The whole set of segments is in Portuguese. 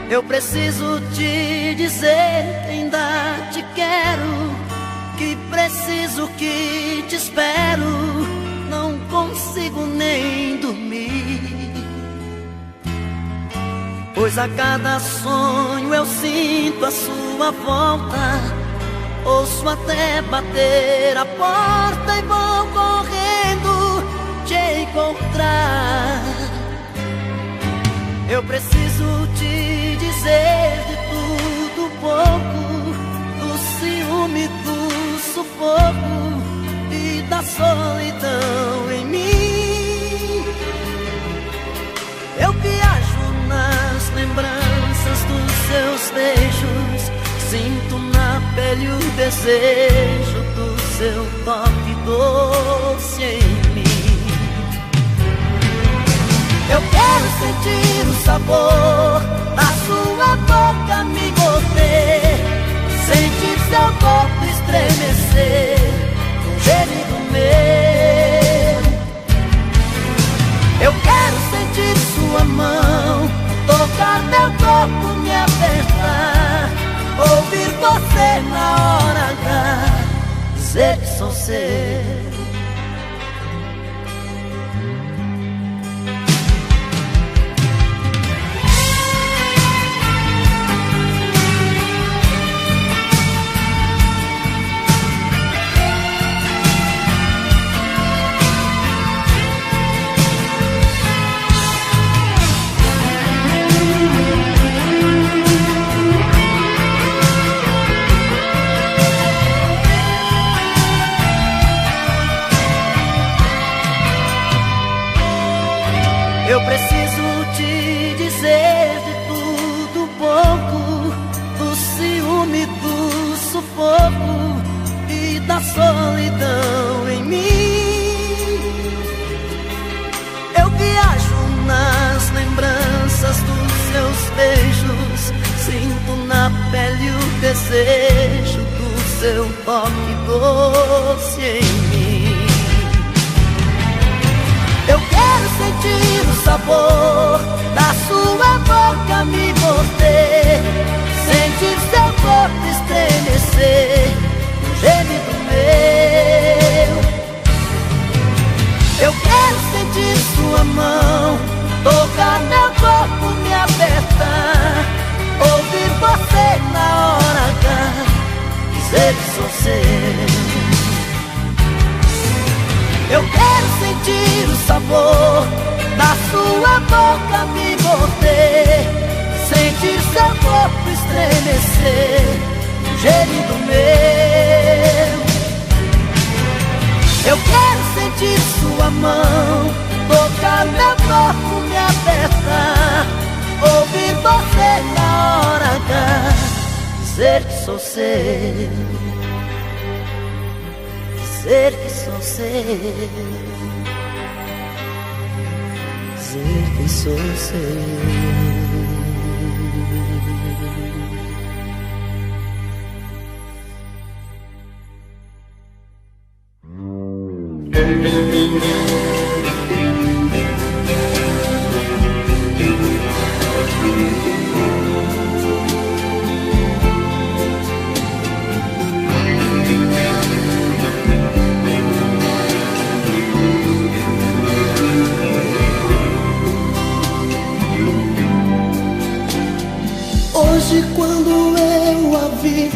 Eu preciso te dizer que ainda te quero, que preciso, que te espero. Não consigo nem dormir, pois a cada sonho eu sinto a sua volta. Ouço até bater a porta e vou correndo te encontrar. Eu preciso te dizer de tudo pouco, do ciúme, do sufoco e da solidão em mim. Eu viajo nas lembranças dos seus beijos, sinto na pele o desejo do seu toque doce em mim. Eu quero sentir o sabor da sua boca me morder, sentir seu corpo estremecer com gemido meu. Eu quero sentir sua mão tocar meu corpo, me apertar, ouvir você na hora H dizer que sou seu. Eu preciso te dizer de tudo pouco, do ciúme, do sufoco e da solidão em mim. Eu viajo nas lembranças dos seus beijos, sinto na pele o desejo do seu toque doce em mim. Eu quero sentir o sabor da sua boca me morder, sentir seu corpo estremecer no gemido meu. Eu quero sentir sua mão tocar meu corpo, me apertar, ouvir você na hora H dizer que sou seu. Eu quero sentir o sabor da sua boca me morder, sentir seu corpo estremecer no gemido meu. Eu quero sentir sua mão tocar meu corpo, me apertar, ouvir você na hora H dizer que sou seu. Dizer que sou seu, dizer que sou seu. Hoje quando eu a vi,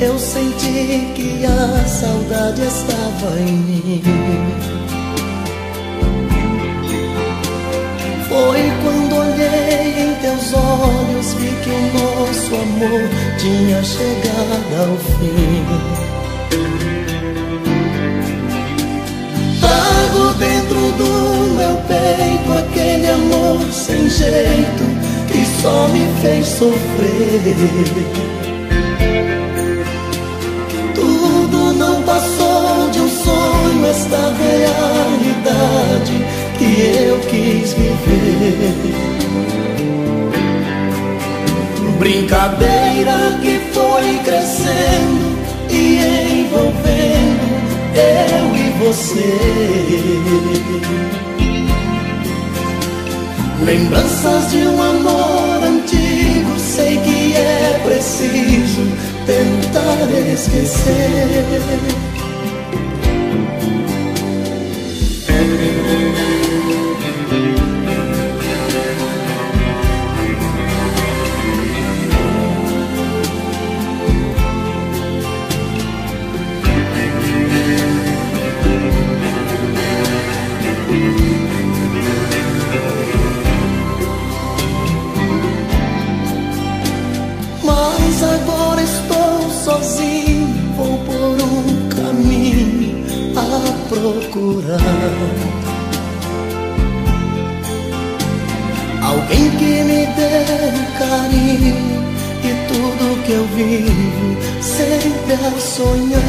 eu senti que a saudade estava em mim. Foi quando olhei em teus olhos, vi que o nosso amor tinha chegado ao fim. Trago dentro do meu peito aquele amor sem jeito que só me fez sofrer. Tudo não passou de um sonho, esta realidade que eu quis viver. Brincadeira que foi crescendo e envolvendo eu e você. Lembranças de um amor antigo sem preciso tentar esquecer. Mas agora estou sozinho, vou por um caminho a procurar alguém que me dê carinho e tudo que eu vivo sempre a sonhar.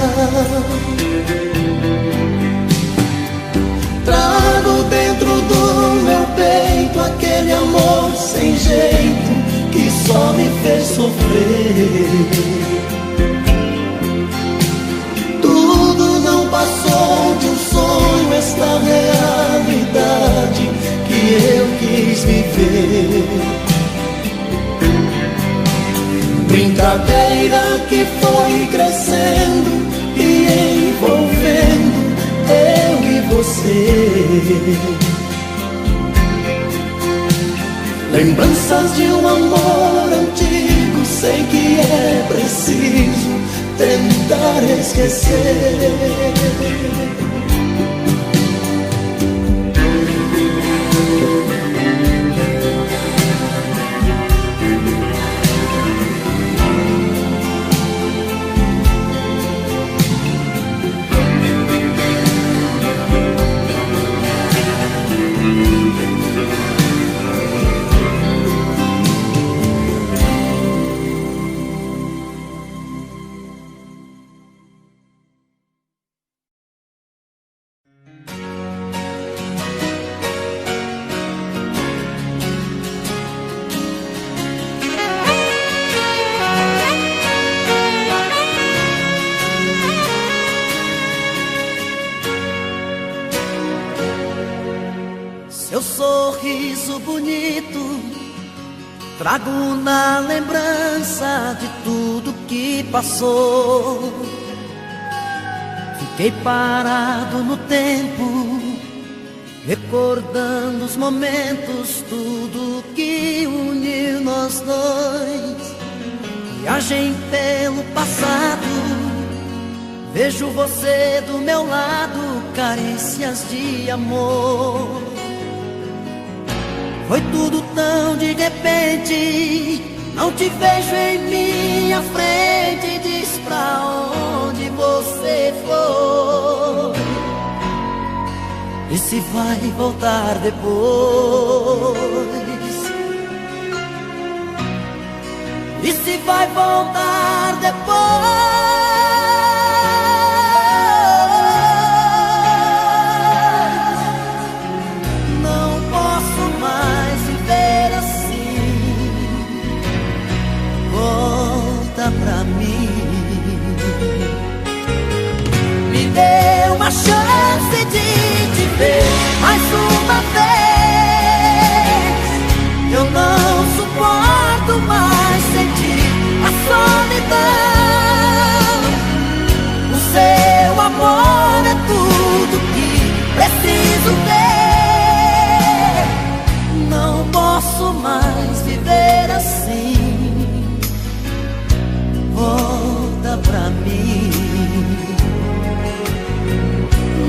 Trago dentro do meu peito aquele amor sem jeito que só me fez sofrer. Tudo não passou de um sonho, esta realidade que eu quis viver. Brincadeira que foi crescendo e envolvendo eu e você. Lembranças de um amor antigo, sei que é preciso tentar esquecer. Seu sorriso bonito trago na lembrança de tudo que passou. Fiquei parado no tempo, recordando os momentos, tudo que uniu nós dois. Viagem pelo passado, vejo você do meu lado, carícias de amor. Foi tudo tão de repente, não te vejo em minha frente. Diz pra onde você foi e se vai voltar depois. E se vai voltar depois. Pra mim, me dê uma chance de te ver mais uma vez. Eu não suporto mais sentir a solidão. O seu amor é tudo que preciso ter. Não posso mais viver assim. Volta pra mim.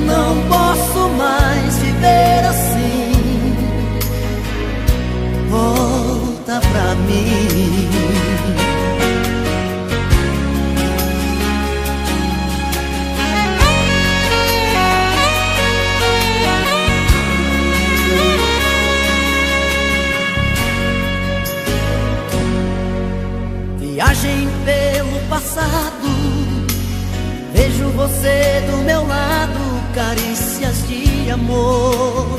Não posso mais viver assim. Volta pra mim. Viagem pelo passado, vejo você do meu lado, carícias de amor.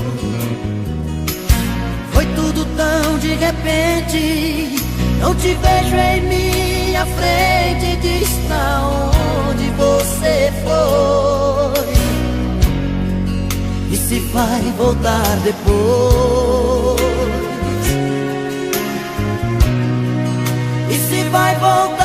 Foi tudo tão de repente, não te vejo em minha frente. Diz pra onde você foi e se vai voltar depois. E se vai voltar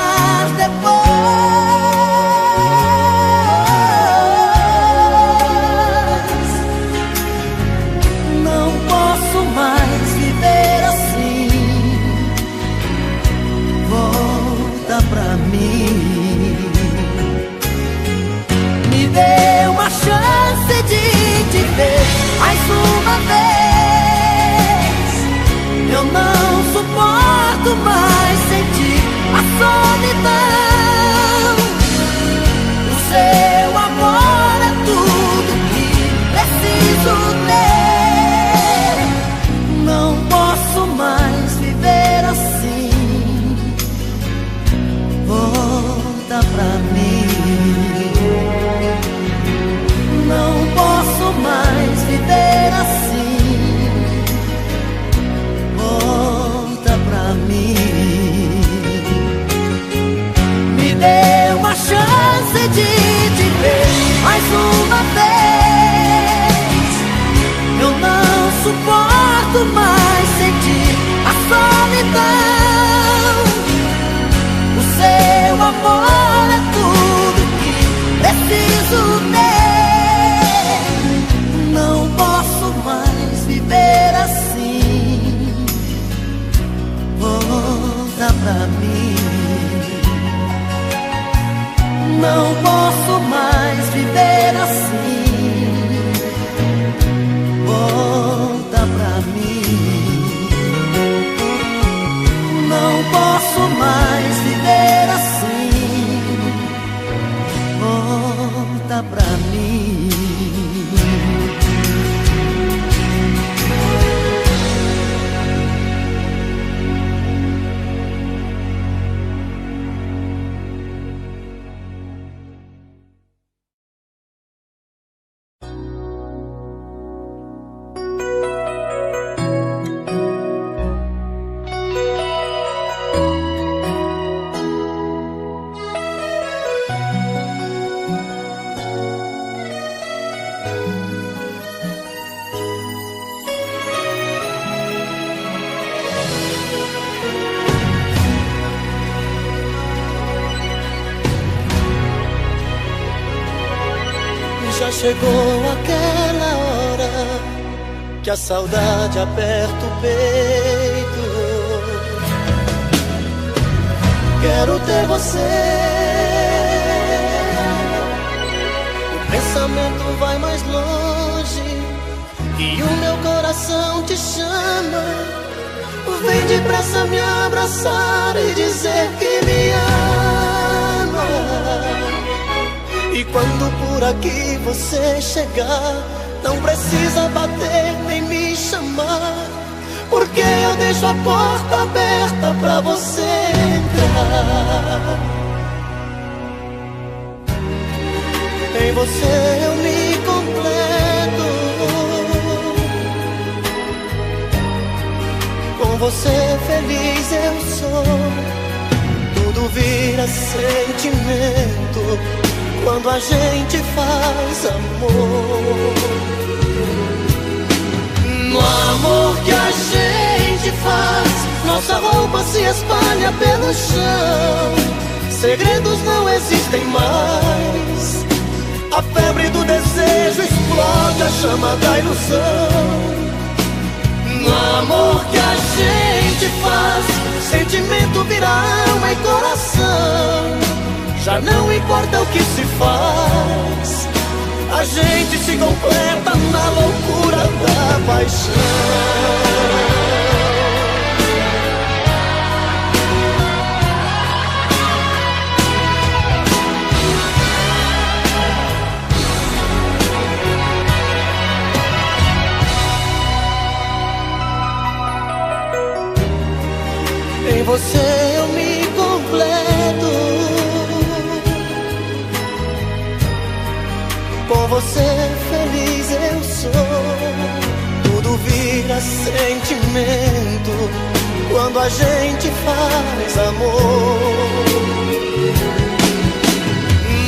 pra mim. Não posso mais viver assim. Volta pra mim. Já chegou aquela hora que a saudade aperta o peito. Quero ter você. O pensamento vai mais longe e o meu coração te chama. Vem depressa me abraçar e dizer que me ama. E quando por aqui você chegar, não precisa bater nem me chamar, porque eu deixo a porta aberta pra você entrar. Em você eu me completo, com você feliz eu sou. Tudo vira sentimento quando a gente faz amor. No amor que a gente faz, nossa roupa se espalha pelo chão. Segredos não existem mais. A febre do desejo explode a chama da ilusão. No amor que a gente faz, sentimento vira alma e coração. Já não importa o que se faz, a gente se completa na loucura da paixão. Em você eu me completo, com você feliz eu sou. Tudo vira sentimento quando a gente faz amor.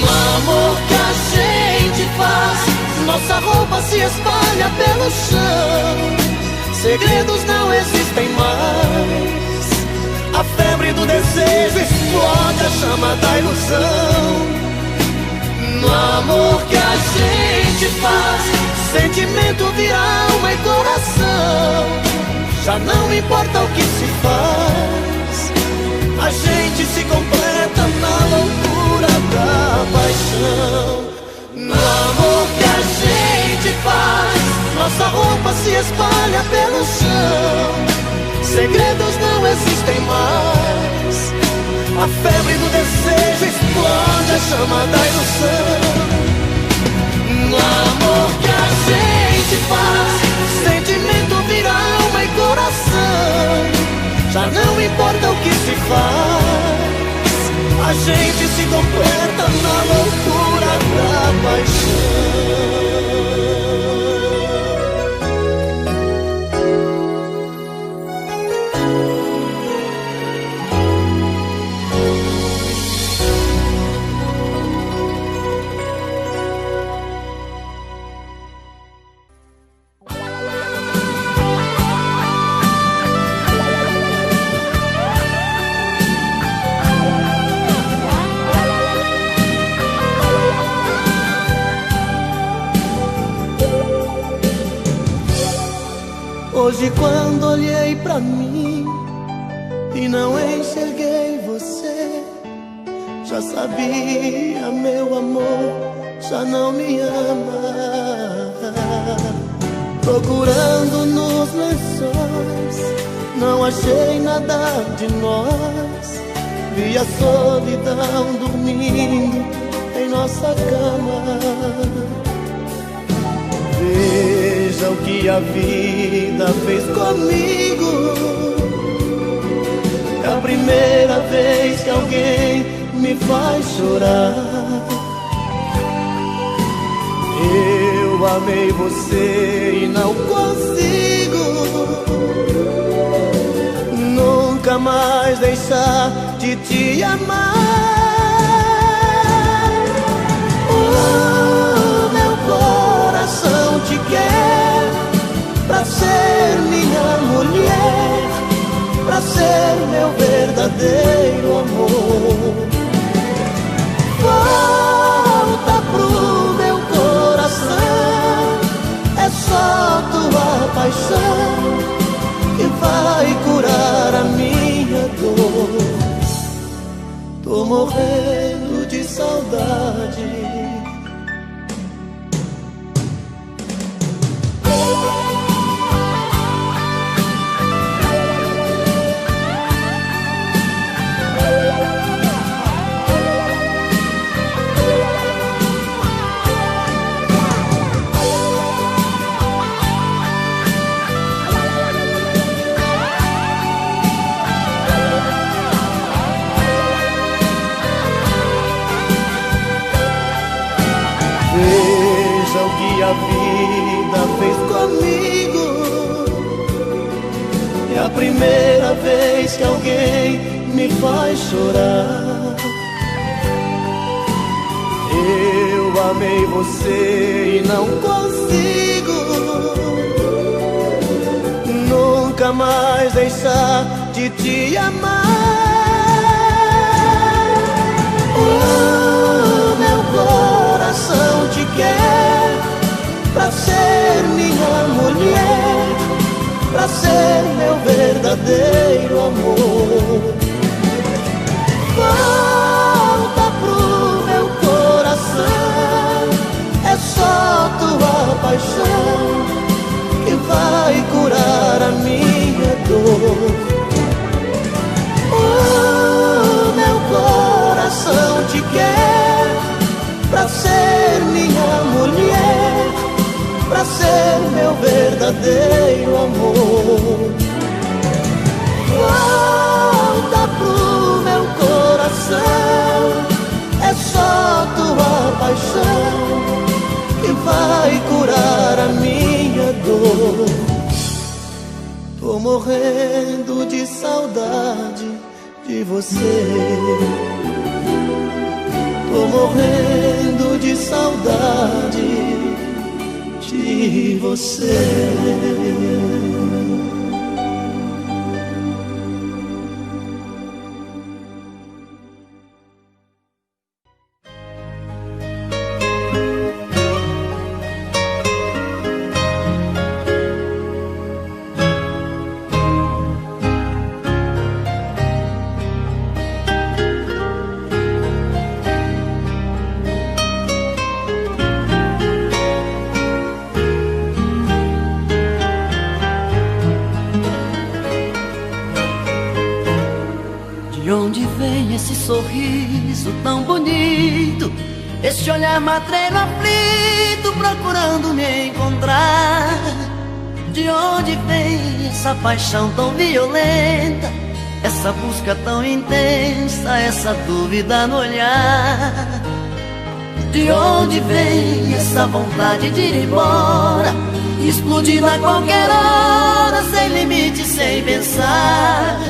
No amor que a gente faz, nossa roupa se espalha pelo chão. Segredos não existem mais. A febre do desejo explode a chama da ilusão. No amor que a gente faz, sentimento vira alma e coração. Já não importa o que se faz, a gente se completa na loucura da paixão. No amor que a gente faz, nossa roupa se espalha pelo chão. Segredos não existem mais. A febre do desejo explode a chama da ilusão. No amor que a gente faz, sentimento vira alma e coração. Já não importa o que se faz, a gente se completa na loucura da paixão. Hoje quando olhei pra mim e não enxerguei você, já sabia, meu amor, já não me ama. procurando nos lençóis, não achei nada de nós. Vi a solidão dormindo em nossa cama. Veja o que a vida fez comigo. É a primeira vez que alguém me faz chorar. Eu amei você e não consigo nunca mais deixar de te amar. Oh, meu coração te quer pra ser minha mulher, pra ser meu verdadeiro amor. Volta pro meu coração, é só tua paixão que vai curar a minha dor. Tô morrendo de saudade. Veja o que a vida fez comigo. É a primeira vez que alguém me faz chorar. Eu amei você e não consigo nunca mais deixar de te amar. Oh, meu coração te quer pra ser minha mulher, pra ser meu verdadeiro amor. Volta pro meu coração, é só tua paixão que vai curar a minha dor. Oh, meu coração te quer pra ser minha mulher, pra ser meu verdadeiro amor. Volta pro meu coração, é só tua paixão que vai curar a minha dor. Tô morrendo de saudade de você. Tô morrendo de saudade de você. De onde vem esse sorriso tão bonito, esse olhar matreiro aflito procurando me encontrar? De onde vem essa paixão tão violenta, essa busca tão intensa, essa dúvida no olhar? De onde vem essa vontade de ir embora, explodindo a qualquer hora, sem limite, sem pensar?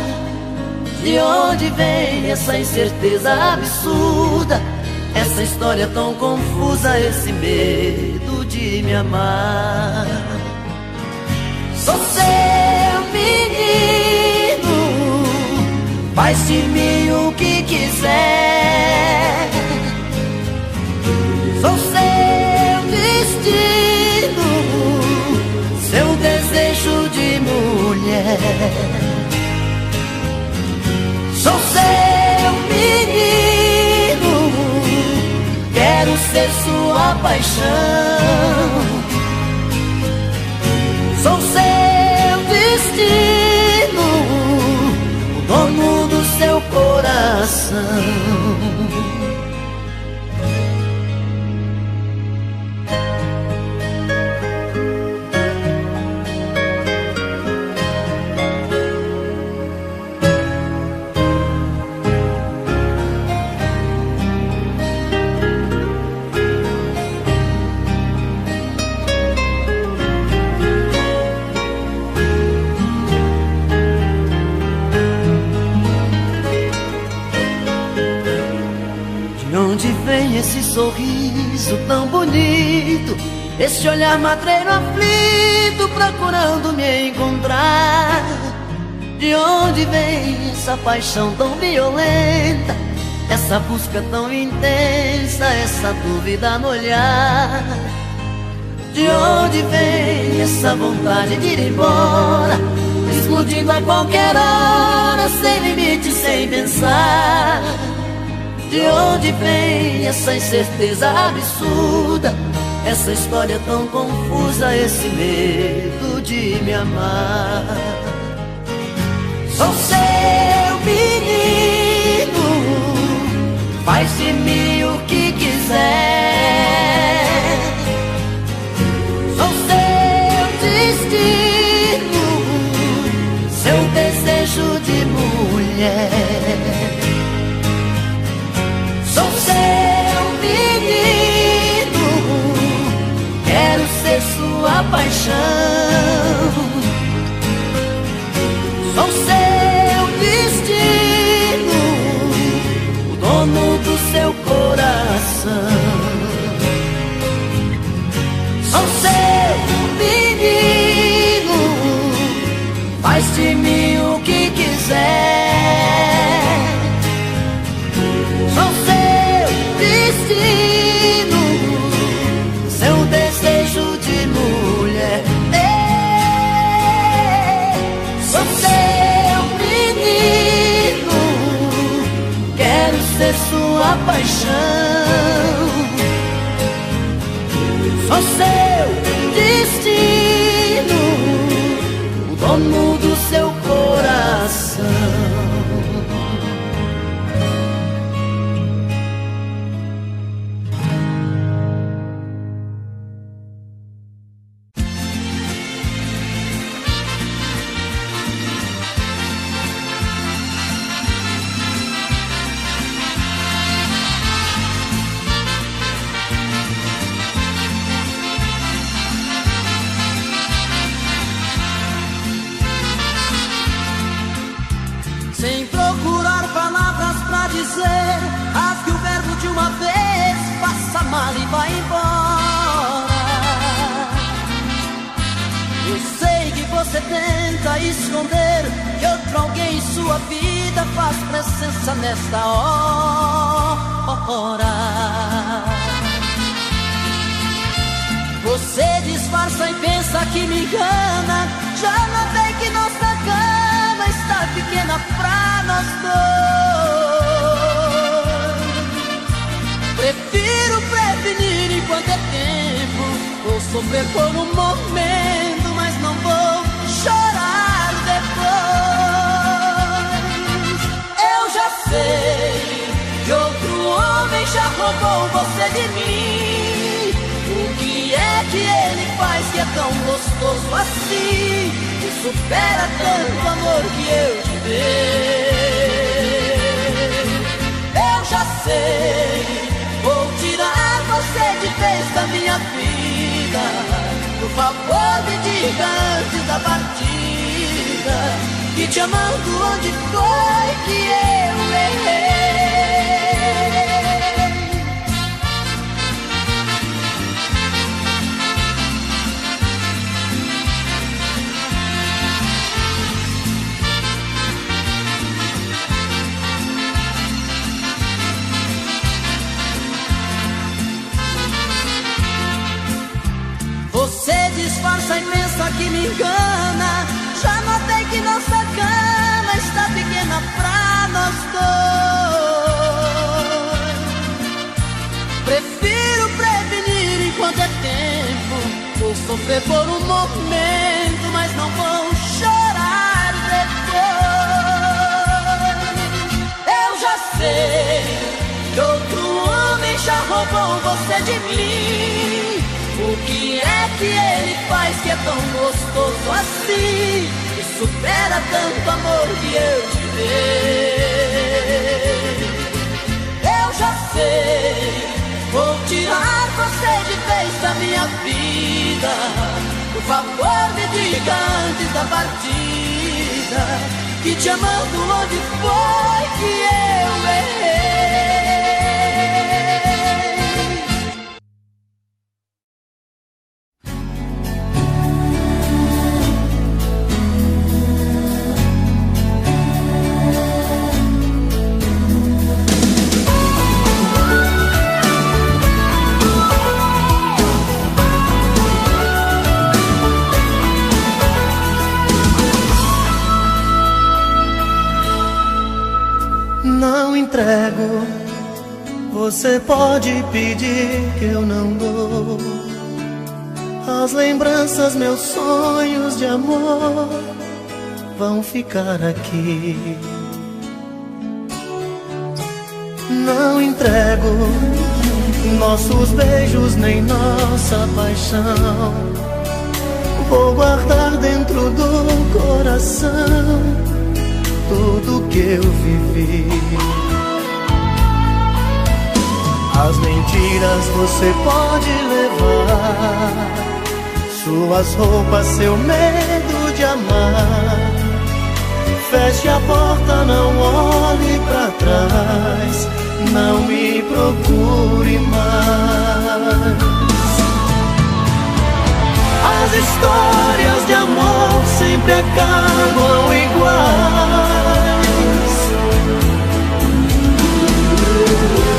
De onde vem essa incerteza absurda, essa história tão confusa, esse medo de me amar? Sou seu menino, faz de mim o que quiser. Sou seu destino, seu desejo de mulher. Sou seu menino, quero ser sua paixão. Esse sorriso tão bonito, esse olhar matreiro aflito, procurando me encontrar. De onde vem essa paixão tão violenta, essa busca tão intensa, essa dúvida no olhar? De onde vem essa vontade de ir embora, explodindo a qualquer hora, sem limite, sem pensar? De onde vem essa incerteza absurda, essa história tão confusa, esse medo de me amar? Sou seu menino, faz de mim o que quiser. Sou seu destino, seu desejo de mulher. Sou seu menino, quero ser sua paixão. Sou seu destino, o dono do seu coração. Sou seu menino, faz de mim o que quiser. Sou seu destino, seu desejo de mulher. Sou seu menino, quero ser sua paixão. Sou seu destino, o dono do seu coração. Sem procurar palavras pra dizer, rasgue o verbo de uma vez, faça mal e vai embora. Eu sei que você tenta esconder que outro alguém em sua vida faz presença nesta hora. Você disfarça e pensa que me engana, já notei que nossa cama está pequena pra nós dois. Prefiro prevenir enquanto é tempo, vou sofrer por um momento, mas não vou chorar depois. Eu já sei que outro homem já roubou você de mim. O que é que ele faz que é tão gostoso assim, que supera tanto amor que eu te dei? Eu já sei, vou tirar você de vez da minha vida. Por favor, me diga antes da partida, que te amando onde foi que eu errei. Você disfarça e pensa que me engana, já notei que nossa cama está pequena pra nós dois. Prefiro prevenir enquanto é tempo, vou sofrer por um momento, mas não vou chorar depois. Eu já sei gostoso assim, que supera tanto amor que eu te dei. Eu já sei, vou tirar você de vez da minha vida. Por favor, me diga antes da partida que te amando onde foi que eu errei. Não entrego, você pode pedir que eu não dou. As lembranças, meus sonhos de amor vão ficar aqui. Não entrego nossos beijos nem nossa paixão. Vou guardar dentro do coração tudo que eu vivi. As mentiras você pode levar, suas roupas, seu medo de amar. Feche a porta, não olhe pra trás, não me procure mais. As histórias de amor sempre acabam iguais.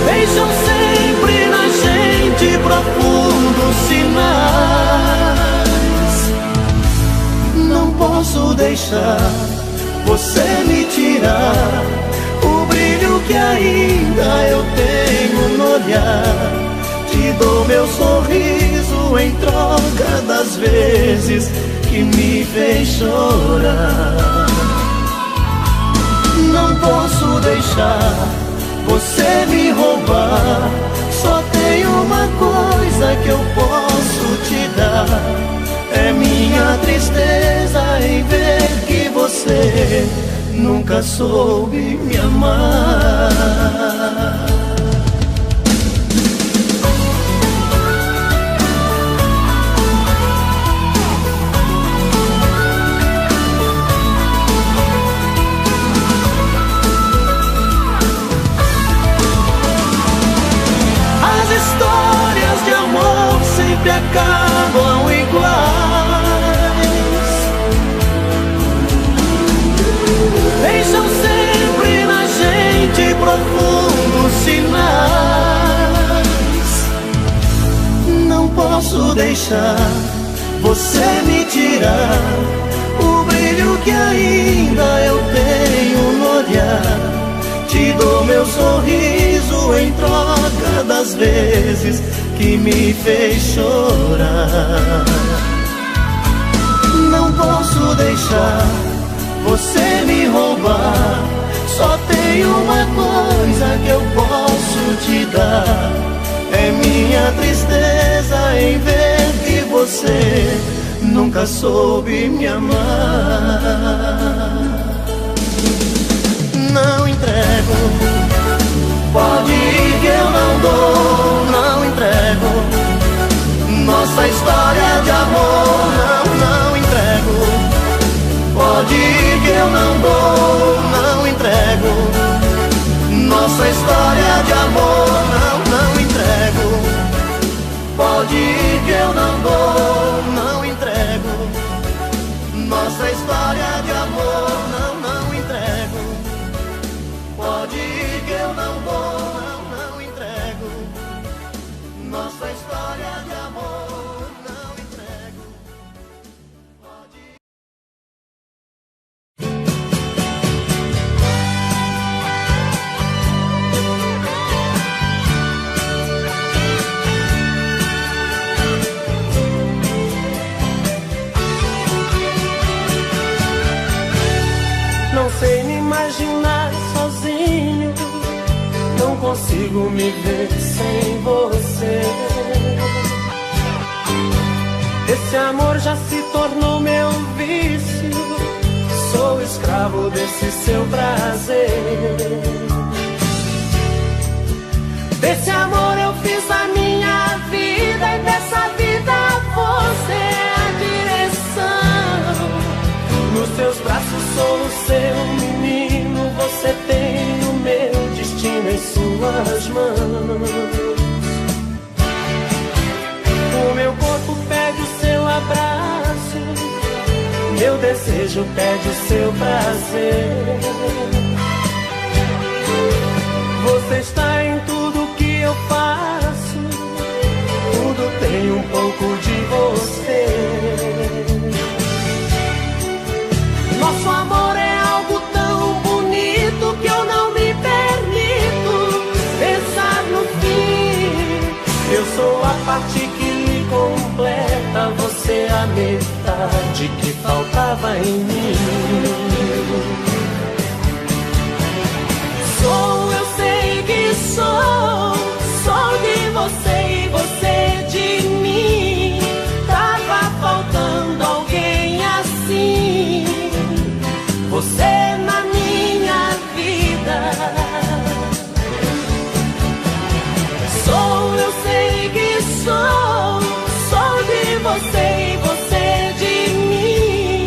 Deixam sempre na gente profundos sinais. Não posso deixar você me tirar o brilho que ainda eu tenho no olhar. Te dou meu sorriso em troca das vezes que me fez chorar. Não posso deixar você me roubar. Só tem uma coisa que eu posso te dar, é minha tristeza em ver que você nunca soube me amar. Sempre acabam iguais. Deixam sempre na gente profundos sinais. Não posso deixar você me tirar o brilho que ainda eu tenho no olhar. Te dou meu sorriso em troca das vezes que me fez chorar. Não posso deixar você me roubar. Só tem uma coisa que eu posso te dar, é minha tristeza em ver que você nunca soube me amar. Não entrego, pode ir que eu não dou. Não entrego nossa história de amor. Não entrego, pode ir que eu não dou. Não entrego nossa história de amor. Não entrego, pode ir que eu não dou. Não entrego nossa história de amor. Não entrego, pode ir que eu não dou. Não entrego nossa história de amor. Não entrego, pode ir. Não sei me imaginar sozinho, não consigo me ver sem você. Esse amor já se tornou meu vício, sou escravo desse seu prazer. Desse amor eu fiz a minha vida e dessa vida você é a direção. Nos seus braços sou o seu menino, você tem o meu destino em suas mãos. O meu corpo pede o seu abraço, meu desejo pede o seu prazer. Você está em tudo que eu faço, tudo tem um pouco de você. Nosso amor é algo tão bonito que eu não me permito pensar no fim. Eu sou a parte que lhe completa, você a metade que faltava em mim. Sou, eu sei que sou de você e você de mim. Tava faltando alguém assim, você na minha vida. Sou, eu sei que sou de você e você de mim.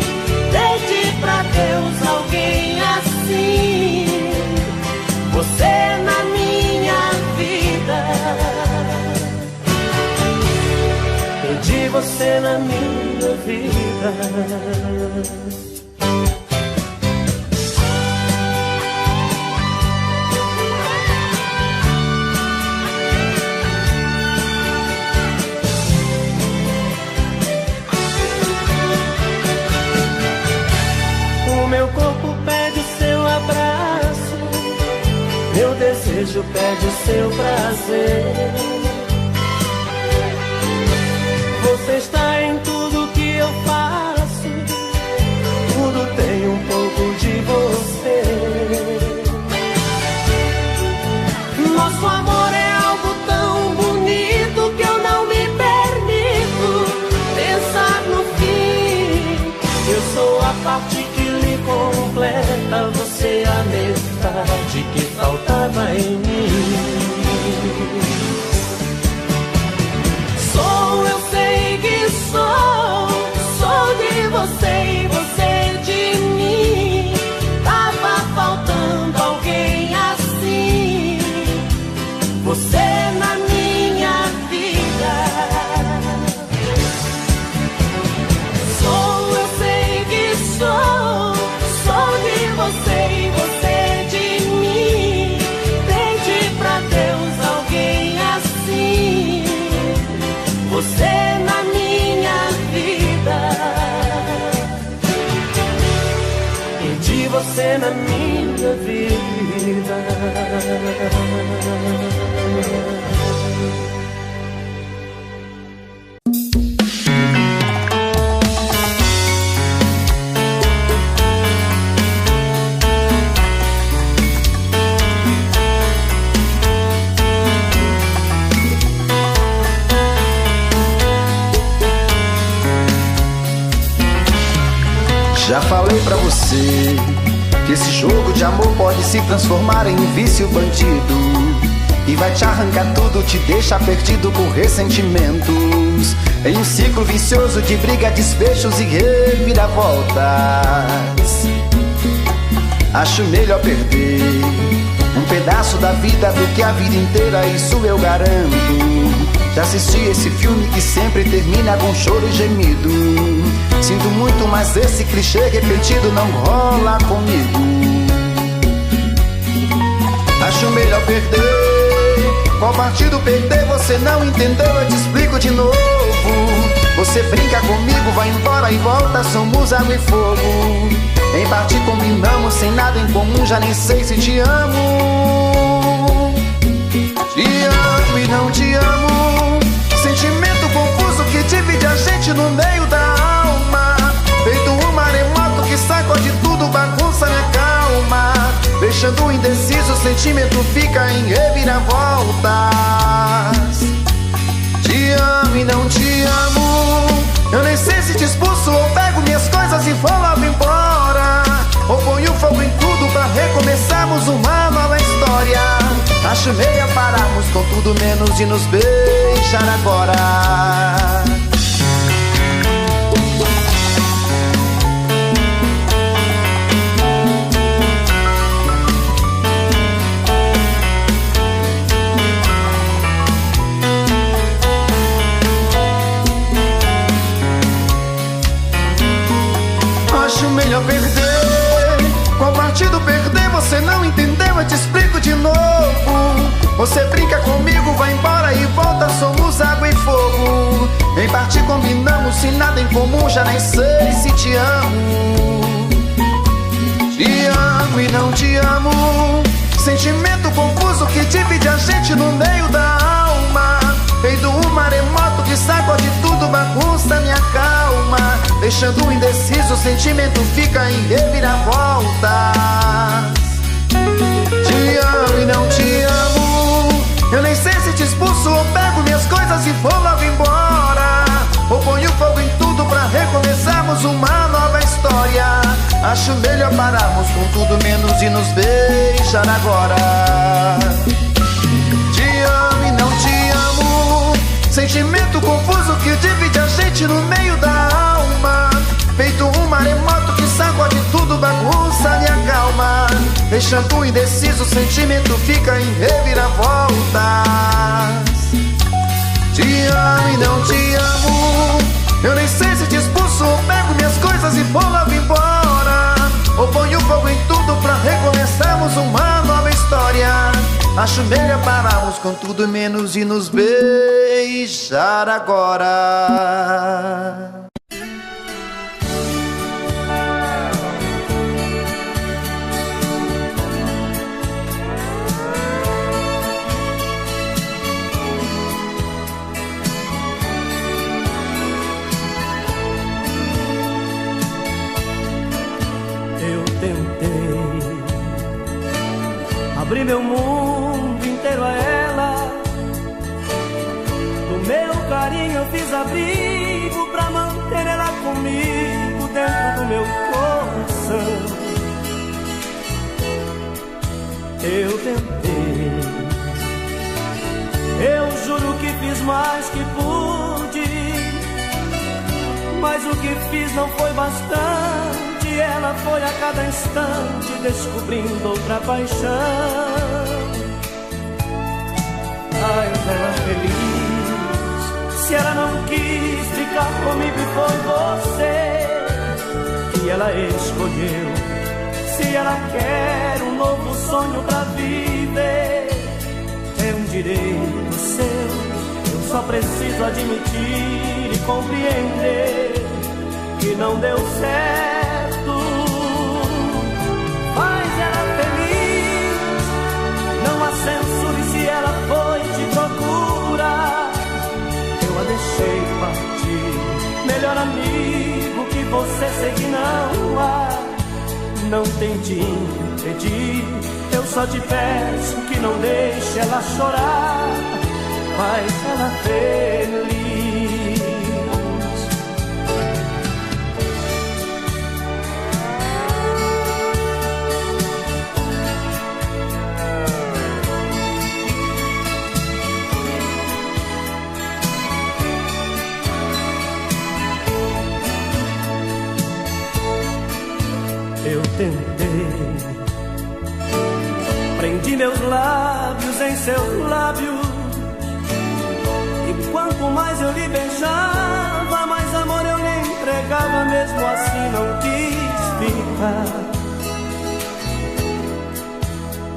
Pedi pra Deus alguém assim, você na minha vida. Pedi você na minha vida. Meu corpo pede o seu abraço, meu desejo pede o seu prazer. Você está em tudo que eu faço, tudo tem um pouco de você. Nosso amor é algo tão bonito que eu não me permito pensar no fim. Eu sou a parte que lhe completa, você a metade que faltava em mim. Sou, eu sei que sou de você e você de mim. Tava faltando alguém assim, você na minha vida. Sou, eu sei que sou de você e você de mim. Pedi pra Deus alguém assim, você na minha vida. Pedi você na minha vida. Já falei pra você que esse jogo de amor pode se transformar em um vício bandido e vai te arrancar tudo, te deixar perdido com ressentimentos, em um ciclo vicioso de briga, desfechos e reviravoltas. Acho melhor perder um pedaço da vida do que a vida inteira, isso eu garanto. Já assisti esse filme que sempre termina com choro e gemido. Sinto muito, mas esse clichê repetido não rola comigo. Acho melhor perder. Qual partido perder? Você não entendeu, eu te explico de novo. Você brinca comigo, vai embora e volta, somos água e fogo. Em parte combinamos, sem nada em comum, já nem sei se te amo. Te amo e não te amo, sentimento confuso que divide a gente no meio da alma. Feito um maremoto que sacode tudo, bagunça minha calma. Deixando indeciso, o sentimento fica em reviravoltas. Te amo e não te amo, Eu nem sei se te expulso ou pego minhas coisas e vou logo embora, ou ponho fogo em tudo pra recomeçarmos uma nova história. Acho melhor pararmos com tudo menos de nos beijar agora. Acho melhor perder. Qual partido perder? Você não entendeu, eu te explico de novo. Você brinca comigo, vai embora e volta, somos água e fogo. Em parte combinamos, sem nada em comum, já nem sei se te amo. Te amo e não te amo, sentimento confuso que divide a gente no meio da alma. Feito um maremoto que sacode tudo, bagunça minha calma, deixando indeciso, o sentimento fica em reviravoltas. Te amo e não te amo, eu nem sei se te expulso ou pego minhas coisas e vou logo embora, ou ponho fogo em tudo pra recomeçarmos uma nova história. Acho melhor pararmos com tudo menos de nos beijar agora. Te amo e não te amo, sentimento confuso que divide a gente no meio da alma. Feito um maremoto que sacode tudo, bagunça minha calma, deixando indeciso, o sentimento fica em reviravoltas. Te amo e não te amo, eu nem sei se te expulso ou pego minhas coisas e vou logo embora, ou ponho fogo em tudo pra recomeçarmos uma nova história. Acho melhor pararmos com tudo menos de nos beijar agora. Eu tentei abrir meu mundo inteiro a ela, do meu carinho eu fiz abrigo pra manter ela comigo dentro do meu coração. Eu tentei, eu juro que fiz mais que pude, mas o que fiz não foi bastante. Ela foi a cada instante descobrindo outra paixão. Ai, ela feliz, se ela não quis ficar comigo e foi você que ela escolheu. Se ela quer um novo sonho pra viver, é um direito seu. Eu só preciso admitir e compreender que não deu certo. Faz ela feliz, não a censure se ela foi te procurar. Eu a deixei partir, melhor amigo que você sei que não há. Não tente impedir, eu só te peço que não deixe ela chorar. Faz ela feliz. Eu tentei, prendi meus lábios em seus lábios, e quanto mais eu lhe beijava, mais amor eu lhe entregava. Mesmo assim não quis ficar.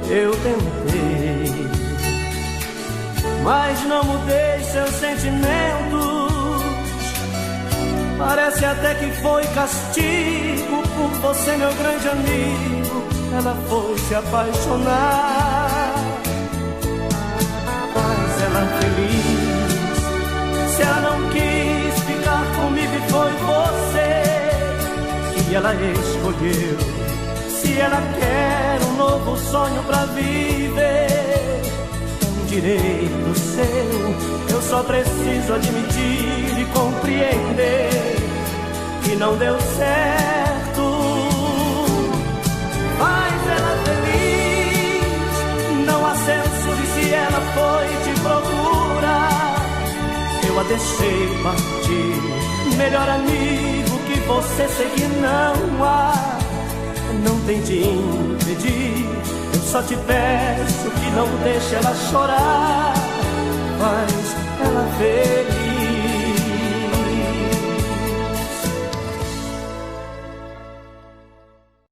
Eu tentei, mas não mudei seus sentimentos. Parece até que foi castigo por você, meu grande amigo. Ela foi se apaixonar. Mas ela feliz, se ela não quis ficar comigo e foi você que ela escolheu. Se ela quer um novo sonho pra viver, é um direito seu. Eu só preciso admitir e compreender se não deu certo, faz ela feliz. Não há censura se ela foi te procurar. Eu a deixei partir, melhor amigo que você, sei que não há. Não tente impedir, eu só te peço que não deixe ela chorar. Faz ela feliz.